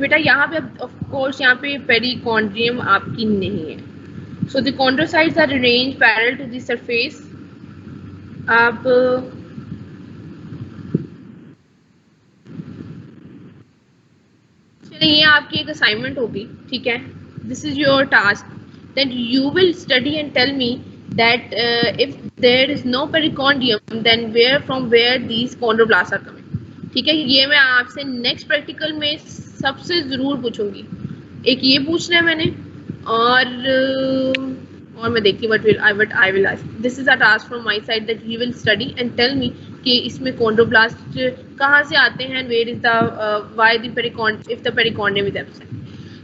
बेटा यहाँ पे ऑफ कोर्स यहाँ पे पेरिकॉन्ड्रियम आपकी नहीं है. So the chondrocytes are arranged parallel to the surface. आप चलिए ये आपकी एक असाइनमेंट होगी, ठीक है. This is your task that you will study and tell me that if there is no perichondrium then from where these chondroblasts are coming. ठीक है, ये मैं आपसे नेक्स्ट प्रैक्टिकल में सबसे जरूर पूछूंगी. एक ये पूछना है मैंने, और मैं देखती what I will ask. This is a task from my side that you will study and tell me कि इसमें chondroblast कहाँ से आते हैं, where is the why the if the perichondrium is absent.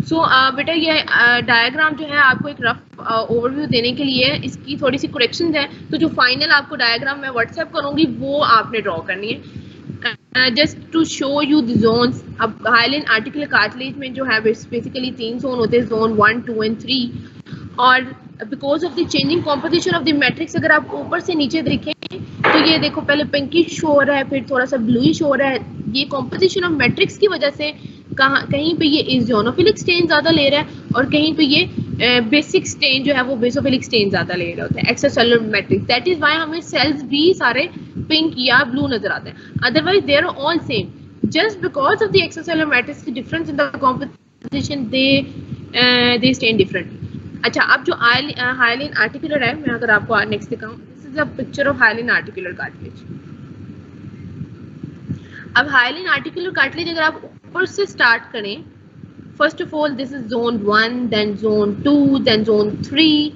सो बेटा ये डायग्राम जो है आपको एक रफ ओवरव्यू देने के लिए, इसकी थोड़ी सी करेक्शंस हैं, तो जो फाइनल आपको डायग्राम मैं व्हाट्सएप करूँगी वो आपने ड्रॉ करनी है. Just to show you the zones. अब हाइलाइन आर्टिकुलर कार्टिलेज में जो है बेसिकली 3 जोन होते हैं, जोन 1, 2 एंड 3. और because of the changing composition of the matrix, अगर आप ऊपर से नीचे देखें तो ये देखो पहले पिंकिश हो रहा है, फिर थोड़ा सा ब्लूइश हो रहा है. ये कॉम्पोजिशन ऑफ मैट्रिक्स की वजह से कहीं पे ये इज़ोनोफिलिक स्टेन ज्यादा ले रहा है और कहीं पे ये बेसिक स्टेन जो है वो बेसोफिलिक स्टेन ज्यादा ले रहा होता है, extracellular matrix. That is why हमें सेल्स भी सारे पिंक या ब्लू नजर आते हैं. Otherwise they are all same. Just because of the extracellular matrix की difference in the composition they stain differently. अच्छा, अब जो हाइलाइन आर्टिकुलर है, मैं अगर आपको नेक्स्ट दिखाऊं, this is a picture of hyaline articular cartilage. अब हाइलाइन आर्टिकुलर कार्टिलेज अगर आप ऊपर से स्टार्ट करें, first of all this is zone 1, then zone 2, then zone 3.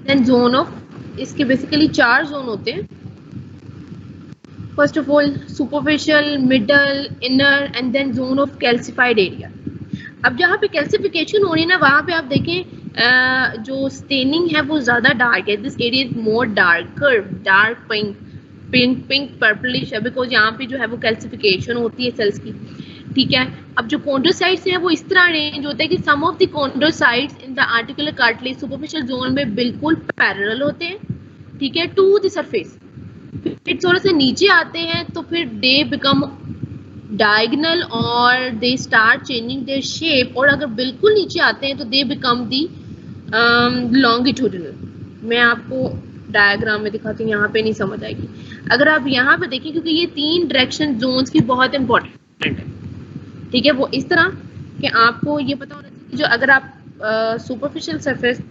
Then zone of, इसके बेसिकली 4 जोन होते हैं. First of all superficial, middle, inner and then zone of calcified area. अब जहाँ पे कैल्सिफिकेशन हो रही है ना, वहाँ पे आप देखें जो स्टेनिंग है वो ज्यादा डार्क है. This area is more darker, dark pink purplish है, बिकॉज यहाँ पे जो है वो कैल्सिफिकेशन होती है सेल्स की. ठीक है, अब जो कॉन्ड्रोसाइट्स हैं वो इस तरह अरेंज होते हैं कि some of the chondrocytes in the articular cartilage superficial zone में बिल्कुल पैरेलल होते हैं, ठीक है, टू द सरफेस. फिर थोड़ा सा नीचे आते हैं तो फिर दे बिकम डायगोनल और they start changing their shape. और अगर बिल्कुल नीचे आते हैं तो दे बिकम दी लॉन्गिट्यूडिनल. मैं आपको डायग्राम में दिखाती हूँ, यहाँ पे नहीं समझ आएगी. अगर आप यहाँ पे देखें, क्योंकि ये 3 डायरेक्शन जोन्स की बहुत इंपॉर्टेंट है, ठीक है, वो इस तरह कि आपको ये पता होना चाहिए. जो अगर आप सुपरफिशियल सरफेस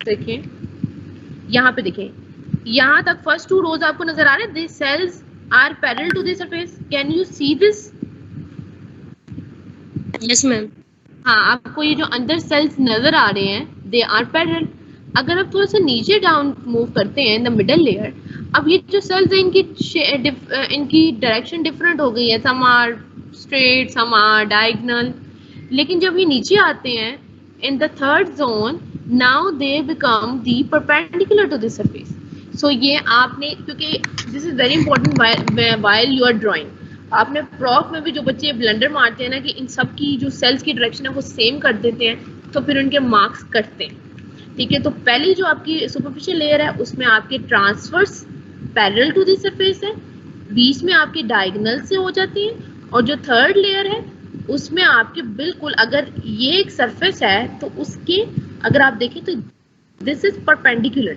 देखें, यहाँ पे देखें, यहाँ तक फर्स्ट 2 रोज आपको नजर आ रहे हैं. This cells are parallel to the surface. Can you see this? Yes ma'am. हाँ, आपको ये जो अंदर सेल्स नजर आ रहे हैं दे आर पैरेलल. अगर आप थोड़ा सा नीचे डाउन मूव करते हैं इन द मिडल लेयर, अब ये जो सेल्स हैं इनकी डायरेक्शन डिफरेंट हो गई है. Some are straight, some are diagonal. लेकिन जब ये नीचे आते हैं in the third zone, now they become the perpendicular to the surface. So ये आपने, क्योंकि this is very important while you are drawing. आपने प्रॉफ में भी जो बच्चे ब्लंडर मारते हैं ना कि इन सब की जो सेल्स की डायरेक्शन है वो सेम कर देते हैं, तो फिर उनके मार्क्स कटते हैं. ठीक है, तो पहली जो आपकी सुपरफिशियल लेयर है उसमें आपके transverse parallel to the surface है, बीच में आपके डायगोनल से हो जाती है, और जो थर्ड लेयर है उसमें आपके बिल्कुल, अगर ये एक सरफेस है तो उसके अगर आप देखें तो दिस इज परपेंडिकुलर,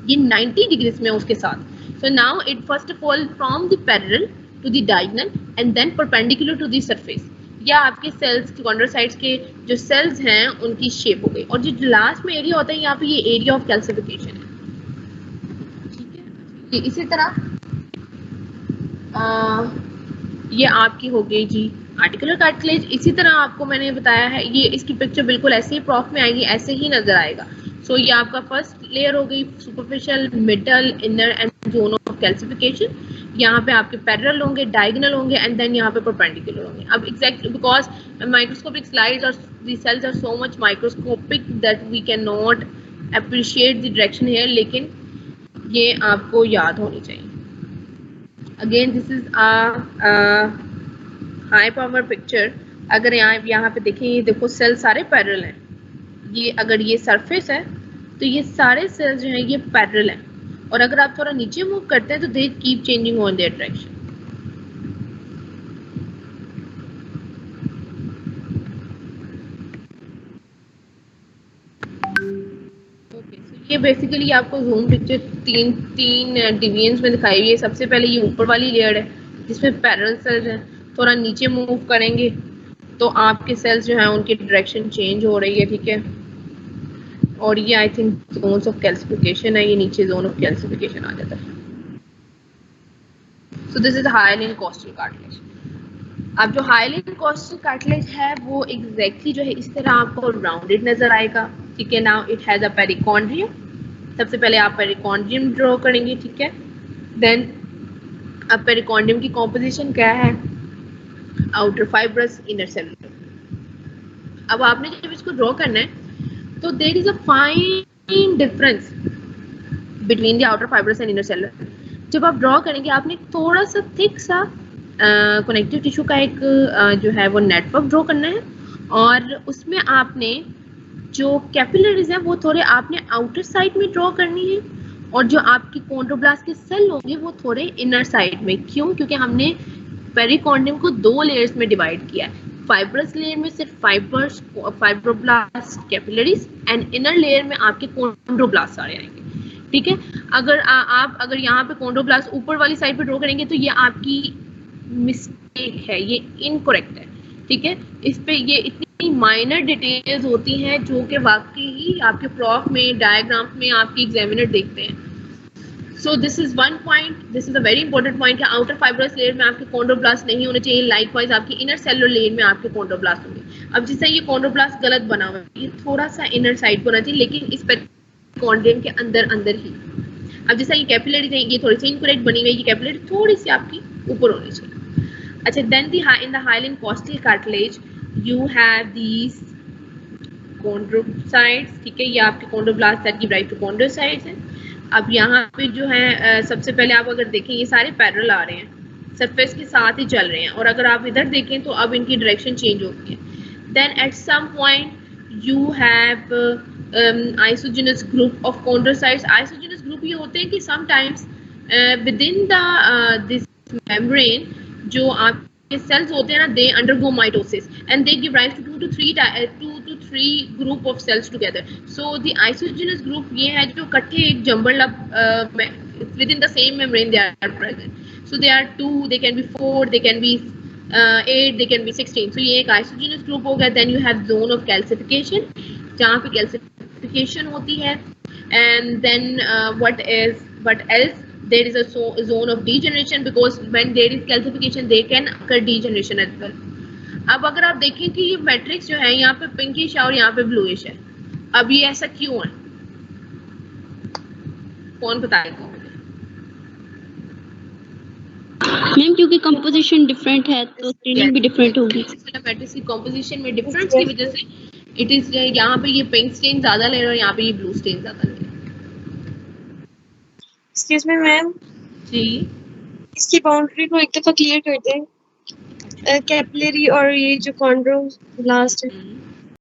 ये 90 डिग्रीज में उसके साथ. So now it first of all from the parallel to the diagonal and then perpendicular to the surface. या आपके सेल्स कॉन्ड्रोसाइट्स के जो सेल्स हैं उनकी शेप हो गई. और जो लास्ट में एरिया होता है यहाँ पे, ये एरिया ऑफ कैल्सिफिकेशन है. ठीक है, इसी तरह ये आपकी हो गई जी आर्टिकुलर कार्टिलेज. इसी तरह आपको मैंने बताया है, ये इसकी पिक्चर बिल्कुल ऐसे ही प्रॉफ में आएगी, ऐसे ही नजर आएगा. सो ये आपका फर्स्ट लेयर हो गई superficial, middle, inner and zone of calcification. यहाँ पे आपके पैरेलल होंगे, डायगोनल होंगे एंड देन यहाँ पे परपेंडिकुलर होंगे. अब एग्जैक्ट बिकॉज माइक्रोस्कोपिक स्लाइड्स और the cells are so much microscopic that we can not appreciate the direction here, लेकिन ये आपको याद होनी चाहिए. Again this is high power picture. अगर यहाँ पे देखें, ये देखो सेल सारे पैरेलल हैं. ये अगर ये सरफेस है तो ये सारे सेल्स जो हैं ये पैरेलल हैं, और अगर आप थोड़ा नीचे मूव करते हैं तो they keep changing on their direction. Okay, so ये बेसिकली आपको जूम पिक्चर तीन डिवीजन्स में दिखाई हुई है। सबसे पहले ये ऊपर वाली लेयर है जिसमें पैरेलल सेल्स हैं। थोड़ा नीचे मूव करेंगे तो आपके सेल्स जो हैं उनकी डायरेक्शन चेंज हो रही है, ठीक है। और ये I think zones of calcification है, ये नीचे जोन ऑफ कैल्सिफिकेशन आ जाता है। So this is hyaline costal cartilage. अब जो हाइलाइन कोस्टल कार्टिलेज है वो एग्जैक्टली जो है इस तरह आपको राउंडेड नजर आएगा, ठीक है। Now it has a perichondrium. सबसे पहले आप पेरिकॉन्ड्रियम ड्रॉ करेंगे, ठीक है। देन अब पेरिकॉन्ड्रियम की कॉम्पोजिशन क्या है, आउटर फाइब्रस, इनर सेलुलर। अब आपने जब इसको ड्रॉ करना है तो there is a fine difference between the outer fibrous and inner cellular. जब आप ड्रॉ करेंगे आपने थोड़ा सा थिक सा कनेक्टिव टिश्यू का एक जो है वो नेटवर्क ड्रॉ करना है, और उसमें आपने जो कैपिलरीज हैं वो थोड़े आपने आउटर साइड में ड्रॉ करनी है, और जो आपकी कॉन्ड्रोब्लास्ट के सेल होंगे वो थोड़े इनर साइड में। क्यों? क्योंकि हमने पेरिकॉन्डियम को 2 लेयर्स में डिवाइड किया है। फाइब्रस लेयर में सिर्फ fibroblast capillaries, and inner layer में आपके कॉन्ड्रोब्लास्ट सारे आएंगे, ठीक है। अगर आप अगर यहाँ पे कॉन्ड्रोब्लास्ट ऊपर वाली साइड पे ड्रॉ करेंगे तो ये आपकी मिस्टेक है, ये इनकरेक्ट है, ठीक है। इस पे ये इतनी माइनर डिटेल्स होती हैं जो कि वाकई ही आपके प्रॉफ में डायग्राम में आपके एग्जामिनर देखते हैं। सो this is one point, this is a very important point कि आउटर फाइब्रस लेयर में आपके कॉन्ड्रोब्लास्ट नहीं होने चाहिए। लाइकवाइज आपकी इनर सेलुलर लेयर में आपके कॉन्ड्रोब्लास्ट होंगे। अब जिससे ये कॉन्ड्रोब्लास्ट गलत बना हुआ है, ये थोड़ा सा इनर साइड पर होना चाहिए, लेकिन इस पर कॉन्ड्रियम के अंदर अंदर ही। अब जैसा ये कैपिलरी है ये थोड़ी सी इनकरेक्ट बनी हुई है, ये कैपिलरी थोड़ी सी आपकी ऊपर होनी चाहिए। अच्छा, then in the hyaline costal cartilage you have these chondrocytes, ठीक है। ये आपके chondroblast that give rise to chondrocytes हैं। अब यहाँ पे जो है सबसे पहले आप अगर देखें ये सारे पैरेलल आ रहे हैं, सरफेस के साथ ही चल रहे हैं, और अगर आप इधर देखें तो अब इनकी डायरेक्शन चेंज होती है। Then at some point you have isogenous group of chondrocytes. Isogenous group ये होते हैं कि sometimes within the this membrane जो आपके सेल्स होते हैं ना, they undergo mitosis and they give rise to 2 to 3 group of cells together. So the isogenous group ये है जो इकट्ठे एक jumbled up within the same membrane they are present. So they are 2, they can be 4, they can be 8, they can be 16. So ये एक isogenous group हो गया. Then you have zone of calcification जहाँ पे calcification होती है, and then what else? There is a zone of degeneration because when there is calcification they can occur degeneration as well. अब अगर आप देखें कि ये मैट्रिक्स जो है यहाँ पे पिंकिश है और यहाँ पे ब्लूइश है, अब ये ऐसा क्यों है? कौन बताएगा मुझे? मैम क्योंकि कंपोजिशन डिफरेंट है तो स्टेनिंग भी डिफरेंट होगी। मैट्रिक्स की कंपोजिशन में डिफरेंस की वजह से इट इज यहाँ पे ये पिंक स्टेन ज्यादा ले रहा है और यहाँ पे ये ब्लू स्टेन ज्यादा ले रहा है। एक्सक्यूज मी मैम जी, इसकी बाउंड्री को एक दफा क्लियर कर दें। कैपिलरी और ये जो कॉन्ड्रोब्लास्ट है